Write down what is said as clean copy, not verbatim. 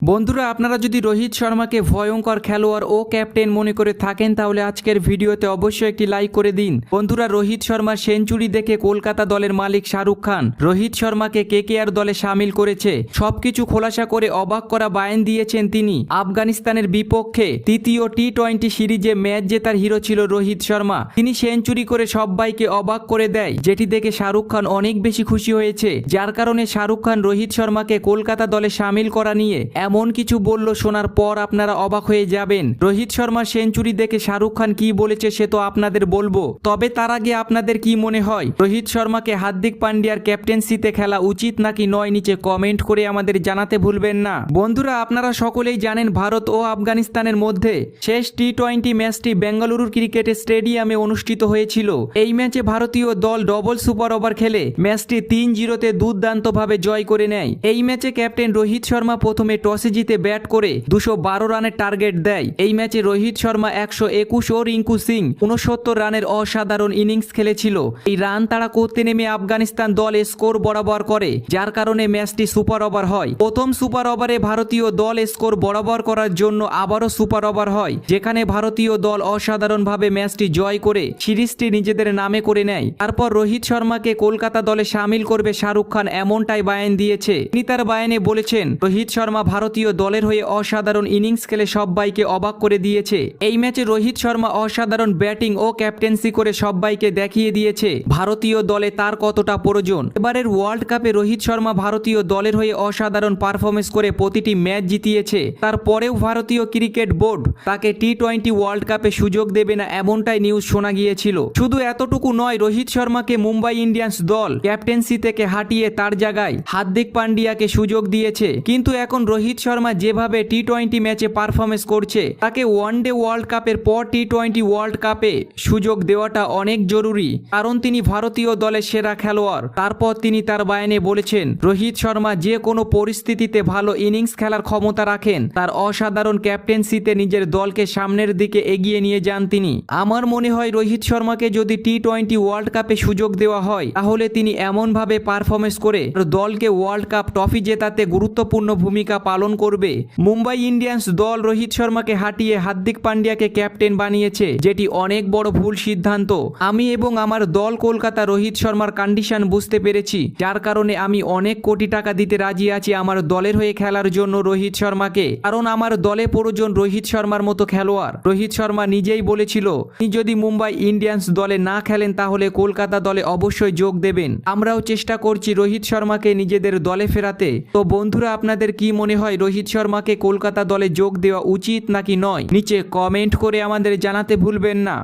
বন্ধুরা আপনারা যদি রোহিত শর্মাকে ভয়ঙ্কর খেলোয়াড় ও ক্যাপ্টেন মনে করে থাকেন তাহলে আজকের ভিডিওতে অবশ্যই একটি লাইক করে দিন। বন্ধুরা রোহিত শর্মার সেঞ্চুরি দেখে কলকাতা দলের মালিক শাহরুখ খান রোহিত শর্মাকে কেকেআর দলে সামিল করেছে। সবকিছু খোলাসা করে অবাক করা বায়ান দিয়েছেন তিনি। আফগানিস্তানের বিপক্ষে তৃতীয় টি-20 সিরিজে ম্যাচ জেতার হিরো ছিল রোহিত শর্মা। তিনি সেঞ্চুরি করে সবাইকে অবাক করে দেয়, যেটি দেখে শাহরুখ খান অনেক বেশি খুশি হয়েছে। যার কারণে শাহরুখ খান রোহিত শর্মাকে কলকাতা দলে সামিল করা নিয়ে এমন কিছু বলল, শোনার পর আপনারা অবাক হয়ে যাবেন। রোহিত শর্মার সেঞ্চুরি দেখে শাহরুখ খান কি বলেছে সে তো আপনাদের বলবো, তবে তার আগে আপনাদের কি মনে হয় রোহিত শর্মাকে হার্দিক পান্ডিয়ার ক্যাপ্টেন্সিতে খেলা উচিত নাকি নয়, নিচে কমেন্ট করে আমাদের জানাতে ভুলবেন না। বন্ধুরা আপনারা সকলেই জানেন ভারত ও আফগানিস্তানের মধ্যে শেষ টি-20 ম্যাচটি বেঙ্গালুরুর ক্রিকেট স্টেডিয়ামে অনুষ্ঠিত হয়েছিল। এই ম্যাচে ভারতীয় দল ডবল সুপার ওভার খেলে ম্যাচটি 3-0 দুর্দান্তভাবে জয় করে নেয়। এই ম্যাচে ক্যাপ্টেন রোহিত শর্মা প্রথমে টসে জিতে ব্যাট করে 212 রানের টার্গেট দেয়। এই ম্যাচে রোহিত শর্মা 121 ও রিঙ্কু সিং 69 রানের অসাধারণ ইনিংস খেলেছিল। এই রান তাড়া করতে নেমে আফগানিস্তান দল স্কোর বরাবর করে, যার কারণে ম্যাচটি সুপার ওভার হয়। প্রথম সুপার ওভারে ভারতীয় দল স্কোর বরাবর করার জন্য আবারও সুপার ওভার হয়, যেখানে ভারতীয় দল অসাধারণভাবে ম্যাচটি জয় করে সিরিজটি নিজেদের নামে করে নেয়। তারপর রোহিত শর্মাকে কলকাতা দলে সামিল করবে শাহরুখ খান, এমনটাই বায়ান দিয়েছে। তিনি তার বায়ানে বলেছেন রোহিত শর্মা ভারতীয় দলের হয়ে অসাধারণ ইনিংস খেলে সবাইকে অবাক করে দিয়েছে। এই ম্যাচে রোহিত শর্মা অসাধারণ ব্যাটিং ও ক্যাপ্টেন্সি করে সবাইকে দেখিয়ে দিয়েছে ভারতীয় দলে তার কতটা প্রয়োজন। এবারের ওয়ার্ল্ড কাপে রোহিত শর্মা ভারতীয় দলের হয়ে অসাধারণ পারফরমেন্স করে প্রতিটি ম্যাচ জিতিয়েছে। তারপরেও ভারতীয় ক্রিকেট বোর্ড তাকে টি-20 ওয়ার্ল্ড কাপে সুযোগ দেবে না, এমনটাই নিউজ শোনা গিয়েছিল। শুধু এতটুকু নয়, রোহিত শর্মাকে মুম্বাই ইন্ডিয়ান্স দল ক্যাপ্টেন্সি থেকে হাঁটিয়ে তার জায়গায় হার্দিক পান্ডিয়াকে সুযোগ দিয়েছে। কিন্তু এখন রোহিত শর্মা যেভাবে টি-20 ম্যাচে পারফরমেন্স করছে, তাকে ওয়ানডে ওয়ার্ল্ড কাপের পর টি-20 ওয়ার্ল্ড কাপে সুযোগ দেওয়াটা অনেক জরুরি, কারণ তিনি ভারতীয় দলের সেরা খেলোয়াড়। তারপর তিনি তার বায়ানে বলেছেন রোহিত শর্মা যে কোনো পরিস্থিতিতে ভালো ইনিংস খেলার ক্ষমতা রাখেন। তার অসাধারণ ক্যাপ্টেন্সিতে নিজের দলকে সামনের দিকে এগিয়ে নিয়ে যান তিনি। আমার মনে হয় রোহিত শর্মাকে যদি টি-20 ওয়ার্ল্ড কাপে সুযোগ দেওয়া হয় তাহলে তিনি এমনভাবে পারফরমেন্স করে দলকে ওয়ার্ল্ড কাপ ট্রফি জেতাতে গুরুত্বপূর্ণ ভূমিকা পালন করবে। মুম্বাই ইন্ডিয়ান্স দল রোহিত শর্মাকে হাঁটিয়ে হার্দিক পান্ডিয়াকে ক্যাপ্টেন বানিয়েছে, যেটি অনেক বড় ভুল সিদ্ধান্ত। আমি এবং আমার দল কলকাতা রোহিত শর্মার কন্ডিশন বুঝতে পেরেছি, যার কারণে আমি অনেক কোটি টাকা দিতে রাজি আছি আমার দলের হয়ে খেলার জন্য রোহিত শর্মাকে, কারণ আমার দলে প্রয়োজন রোহিত শর্মার মতো খেলোয়াড়। রোহিত শর্মা নিজেই বলেছিল তিনি যদি মুম্বাই ইন্ডিয়ান্স দলে না খেলেন তাহলে কলকাতা দলে অবশ্যই যোগ দেবেন। আমরাও চেষ্টা করছি রোহিত শর্মাকে নিজেদের দলে ফেরাতে। তো বন্ধুরা আপনাদের কি মনে হয় রোহিত শর্মাকে কলকাতা দলে যোগ দেওয়া উচিত নাকি নয়, নিচে কমেন্ট করে আমাদের জানাতে ভুলবেন না।